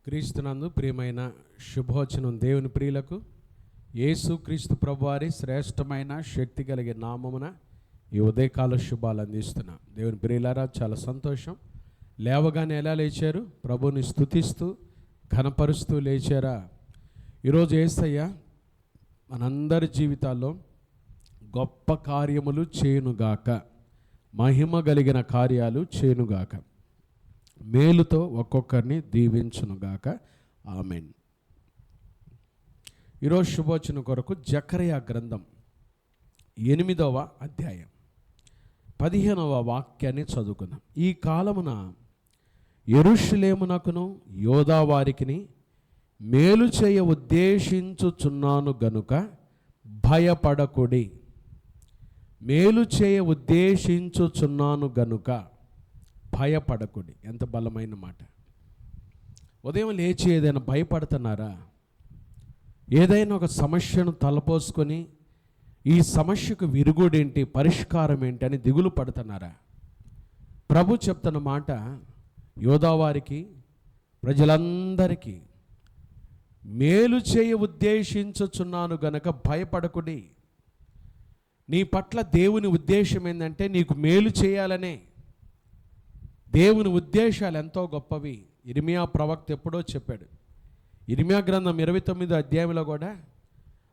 క్రీస్తునందు ప్రియమైన శుభవచనం దేవుని ప్రియులకు యేసు క్రీస్తు ప్రభువారి శ్రేష్టమైన శక్తి కలిగే నామమున ఈ ఉదయకాల శుభాలు అందిస్తున్నా. దేవుని ప్రియులారా, చాలా సంతోషం. లేవగానే ఎలా లేచారు? ప్రభుని స్తుతిస్తూ ఘనపరుస్తూ లేచారా? ఈరోజు యేసయ్య మనందరి జీవితాల్లో గొప్ప కార్యములు చేయునుగాక, మహిమ కలిగిన కార్యాలు చేయునుగాక, మేలుతో ఒక్కొక్కరిని దీవించునుగాక. ఆమేన్. ఈరోజు శుభవచనం కొరకు జకర్యా గ్రంథం 8వ అధ్యాయం 15వ వాక్యాన్ని చదువుకుందాం. ఈ కాలమున యెరూషలేమునకును యోధా వారికిని మేలు చేయ ఉద్దేశించుచున్నాను గనుక భయపడకుడి. మేలు చేయ ఉద్దేశించుచున్నాను గనుక భయపడకుడి. ఎంత బలమైన మాట. ఉదయం లేచి ఏదైనా భయపడుతున్నారా? ఏదైనా ఒక సమస్యను తలపోసుకొని ఈ సమస్యకు విరుగుడేంటి, పరిష్కారం ఏంటి అని దిగులు పడుతున్నారా? ప్రభు చెప్తున్న మాట యోధావారికి, ప్రజలందరికీ మేలు చేయ ఉద్దేశించుచున్నాను గనక భయపడకుడి. నీ పట్ల దేవుని ఉద్దేశం ఏంటంటే నీకు మేలు చేయాలనే. దేవుని ఉద్దేశాలు ఎంతో గొప్పవి. ఇర్మియా ప్రవక్త ఎప్పుడో చెప్పాడు. ఇర్మియా గ్రంథం 29వ అధ్యాయంలో కూడా,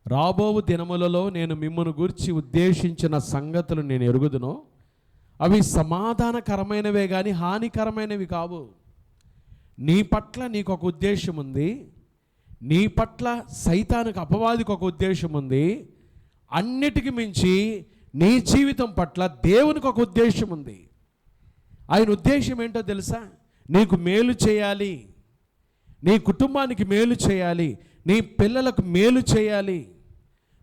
రాబోవు దినములలో నేను మిమ్మును గూర్చి ఉద్దేశించిన సంగతులు నేను ఎరుగుదును, అవి సమాధానకరమైనవే కానీ హానికరమైనవి కావు. నీ పట్ల నీకు ఒక ఉద్దేశం ఉంది, నీ పట్ల సైతానికి అపవాదికి ఒక ఉద్దేశం ఉంది. అన్నిటికి మించి నీ జీవితం పట్ల దేవునికి ఒక ఉద్దేశం ఉంది. ఆయన ఉద్దేశం ఏంటో తెలుసా? నీకు మేలు చేయాలి, నీ కుటుంబానికి మేలు చేయాలి, నీ పిల్లలకు మేలు చేయాలి.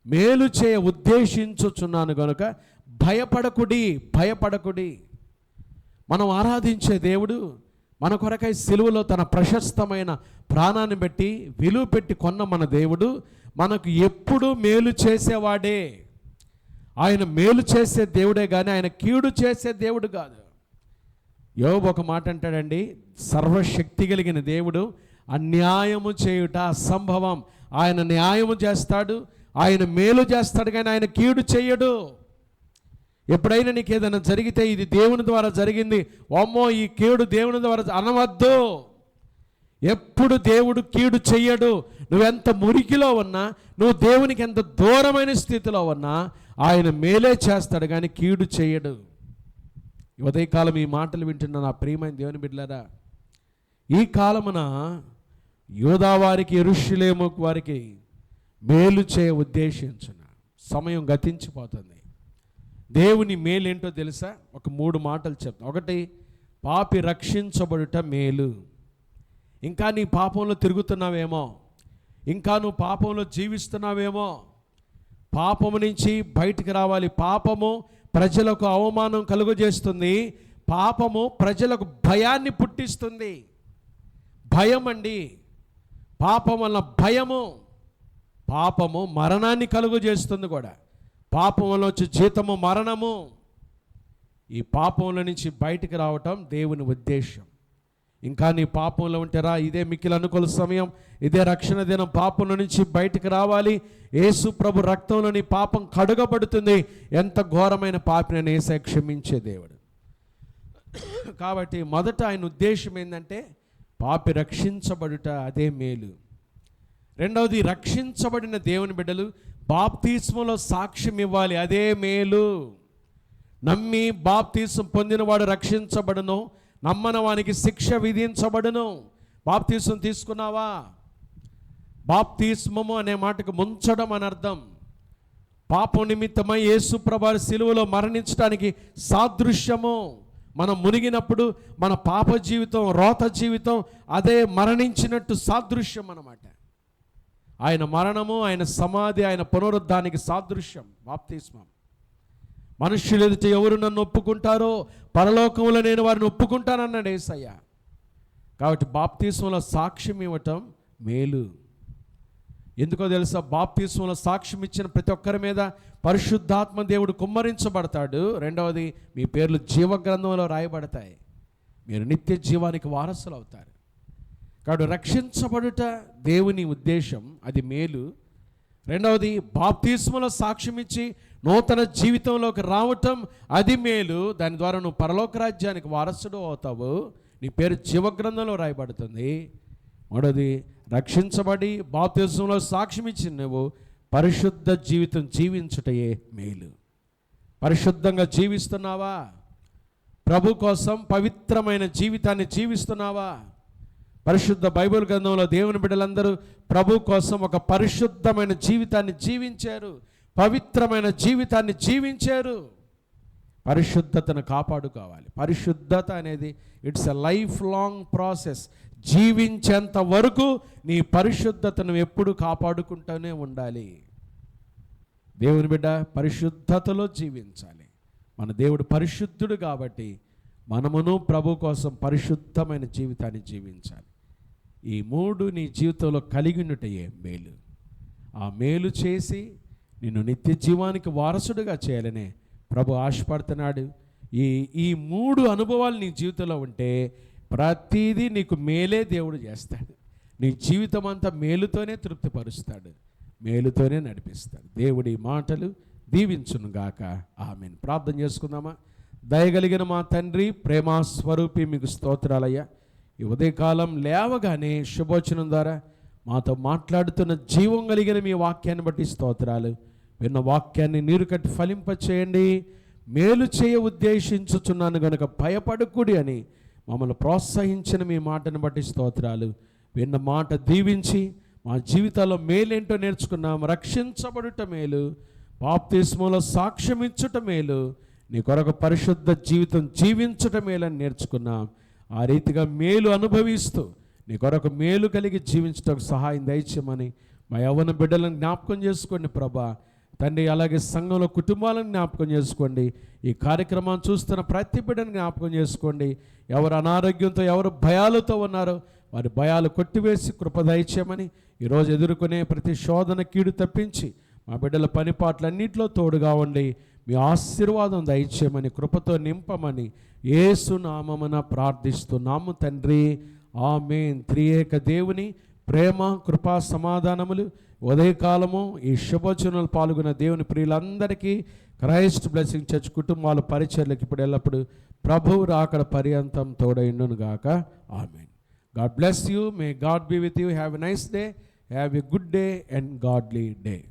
మేలు చేయ ఉద్దేశించుచున్నాను కనుక భయపడకుడి, భయపడకుడి. మనం ఆరాధించే దేవుడు మన కొరకై సిలువలో తన ప్రశస్తమైన ప్రాణాన్ని బట్టి విలువ పెట్టి కొన్న మన దేవుడు మనకు ఎప్పుడూ మేలు చేసేవాడే. ఆయన మేలు చేసే దేవుడే కానీ ఆయన కీడు చేసే దేవుడు కాదు. యోబు ఒక మాట అంటాడండి, సర్వశక్తి కలిగిన దేవుడు అన్యాయము చేయుట అసంభవం. ఆయన న్యాయము చేస్తాడు, ఆయన మేలు చేస్తాడు కానీ ఆయన కీడు చేయడు. ఎప్పుడైనా నీకు ఏదైనా జరిగితే ఇది దేవుని ద్వారా జరిగింది, అమ్మో ఈ కీడు దేవుని ద్వారా అనవద్దు. ఎప్పుడు దేవుడు కీడు చెయ్యడు. నువ్వెంత మురికిలో ఉన్నా, నువ్వు దేవునికి ఎంత దూరమైన స్థితిలో ఉన్నా ఆయన మేలే చేస్తాడు కానీ కీడు చెయ్యడు. ఉదయకాలం ఈ మాటలు వింటున్న నా ప్రియమైన దేవుని బిడ్డలారా, ఈ కాలమున యోధా వారికి, యెరూషలేము వారికి మేలు చేయ ఉద్దేశించిన సమయం గతించిపోతుంది. దేవుని మేలేంటో తెలుసా? ఒక 3 మాటలు చెప్తాను. ఒకటి, పాపి రక్షించబడుట మేలు. ఇంకా నీ పాపంలో తిరుగుతున్నావేమో, ఇంకా నువ్వు పాపంలో జీవిస్తున్నావేమో, పాపము నుంచి బయటికి రావాలి. పాపము ప్రజలకు అవమానం కలుగజేస్తుంది. పాపము ప్రజలకు భయాన్ని పుట్టిస్తుంది. భయం అండి, పాపం వల్ల భయము. పాపము మరణాన్ని కలుగజేస్తుంది కూడా. పాపం వల్ల వచ్చే జీతము మరణము. ఈ పాపంలో నుంచి బయటికి రావటం దేవుని ఉద్దేశం. ఇంకా నీ పాపంలో ఉంటేరా, ఇదే మిక్కిలి అనుకూల సమయం, ఇదే రక్షణ దినం. పాపంలో నుంచి బయటికి రావాలి. యేసు ప్రభు రక్తంలో నీ పాపం కడుగబడుతుంది. ఎంత ఘోరమైన పాపిని యేసయ్య క్షమించే దేవుడు. కాబట్టి మొదట ఆయన ఉద్దేశం ఏంటంటే పాపి రక్షించబడుట, అదే మేలు. రెండవది, రక్షించబడిన దేవుని బిడ్డలు బాప్తిస్మలో సాక్ష్యం ఇవ్వాలి, అదే మేలు. నమ్మి బాప్తిస్మం పొందినవాడు రక్షించబడును, నమ్మని వానికి శిక్ష విధించబడును. బాప్తిస్మం తీసుకున్నావా? బాప్తిస్మము అనే మాటకు ముంచడం అని అర్థం. పాపం నిమిత్తమై యేసు ప్రభువు సిలువలో మరణించడానికి సాదృశ్యము. మనం మునిగినప్పుడు మన పాప జీవితం, రోత జీవితం అదే మరణించినట్టు సాదృశ్యం అన్నమాట. ఆయన మరణము, ఆయన సమాధి, ఆయన పునరుద్ధానికి సాదృశ్యం బాప్తిస్మం. మనుష్యులు ఎదుట ఎవరు నన్ను ఒప్పుకుంటారో పరలోకంలో నేను వారిని ఒప్పుకుంటానన్నాడు యేసయ్య. కాబట్టి బాప్తిస్మంలో సాక్ష్యం ఇవ్వటం మేలు. ఎందుకో తెలుసా? బాప్తిస్మంలో సాక్ష్యం ఇచ్చిన ప్రతి ఒక్కరి మీద పరిశుద్ధాత్మ దేవుడు కుమ్మరించబడతాడు. రెండవది, మీ పేర్లు జీవ గ్రంథంలో రాయబడతాయి. మీరు నిత్య జీవానికి వారసులు అవుతారు. కాబట్టి రక్షించబడుట దేవుని ఉద్దేశం, అది మేలు. రెండవది, బాప్తిస్మలో సాక్ష్యం ఇచ్చి నూతన జీవితంలోకి రావటం, అది మేలు. దాని ద్వారా నువ్వు పరలోక రాజ్యానికి వారసుడు అవుతావు, నీ పేరు జీవగ్రంథంలో రాయబడుతుంది. మూడవది, రక్షించబడి బాప్తిస్మలో సాక్ష్యం ఇచ్చి నువ్వు పరిశుద్ధ జీవితం జీవించుటయే మేలు. పరిశుద్ధంగా జీవిస్తున్నావా? ప్రభు కోసం పవిత్రమైన జీవితాన్ని జీవిస్తున్నావా? పరిశుద్ధ బైబిల్ గ్రంథంలో దేవుని బిడ్డలందరూ ప్రభు కోసం ఒక పరిశుద్ధమైన జీవితాన్ని జీవించారు, పవిత్రమైన జీవితాన్ని జీవించారు. పరిశుద్ధతను కాపాడుకోవాలి. పరిశుద్ధత అనేది it's a life long process. జీవించేంత వరకు నీ పరిశుద్ధతను ఎప్పుడు కాపాడుకుంటూనే ఉండాలి. దేవుని బిడ్డ పరిశుద్ధతలో జీవించాలి. మన దేవుడు పరిశుద్ధుడు కాబట్టి మనమును ప్రభు కోసం పరిశుద్ధమైన జీవితాన్ని జీవించాలి. ఈ మూడు నీ జీవితంలో కలిగినట్టయే మేలు. ఆ మేలు చేసి నిన్ను నిత్య జీవానికి వారసుడుగా చేయాలనే ప్రభు ఆశపడుతున్నాడు. ఈ మూడు అనుభవాలు నీ జీవితంలో ఉంటే ప్రతిదీ నీకు మేలే దేవుడు చేస్తాడు. నీ జీవితం అంతా మేలుతోనే తృప్తిపరుస్తాడు, మేలుతోనే నడిపిస్తాడు. దేవుడి మాటలు దీవించునుగాక. ఆమేన్. ప్రార్థన చేసుకుందామా? దయగలిగిన మా తండ్రి, ప్రేమా స్వరూపి, మీకు స్తోత్రాలయ్యా. ఈ ఉదయకాలం లేవగానే శుభోచనం ద్వారా మాతో మాట్లాడుతున్న జీవం కలిగిన మీ వాక్యాన్ని బట్టి స్తోత్రాలు. విన్న వాక్యాన్ని నీరు కట్టి ఫలింపచేయండి. మేలు చేయ ఉద్దేశించుచున్నాను గనుక భయపడకుడి అని మమ్మల్ని ప్రోత్సహించిన మీ మాటను బట్టి స్తోత్రాలు. విన్న మాట దీవించి మా జీవితాల్లో మేలేంటో నేర్చుకున్నాం. రక్షించబడుట మేలు, బాప్తిస్మలో సాక్ష్యం ఇచ్చుట మేలు, నీ కొరకు పరిశుద్ధ జీవితం జీవించుట మేలని నేర్చుకున్నాం. ఆ రీతిగా మేలు అనుభవిస్తూ నీ కొరకు మేలు కలిగి జీవించడానికి సహాయం దయచేయమని మా యవ్వన బిడ్డలను జ్ఞాపకం చేసుకోండి ప్రభా తండ్రి. అలాగే సంఘంలో కుటుంబాలను జ్ఞాపకం చేసుకోండి. ఈ కార్యక్రమాన్ని చూస్తున్న ప్రతి బిడ్డను జ్ఞాపకం చేసుకోండి. ఎవరు అనారోగ్యంతో, ఎవరు భయాలతో ఉన్నారో వారి భయాలు కొట్టివేసి కృప దయచేయమని, ఈరోజు ఎదుర్కొనే ప్రతి శోధన కీడు తప్పించి మా బిడ్డల పనిపాట్లన్నింటిలో తోడుగా ఉండి మీ ఆశీర్వాదం దయచేయమని, కృపతో నింపమని యేసు నామమున ప్రార్థిస్తున్నాము తండ్రి. ఆమేన్. త్రియేక దేవుని ప్రేమ, కృపా, సమాధానములు ఉదయకాలము ఈ శుభోచనలు పాల్గొన్న దేవుని ప్రియులందరికీ క్రైస్ట్ బ్లెస్సింగ్ చర్చ్ కుటుంబాల పరిచర్లకు ఇప్పుడు ఎల్లప్పుడు ప్రభువు రాకడ పర్యంతం తోడైండును గాక. ఆమేన్. God bless you. May God be with you. Have a nice day. Have a good day and godly day.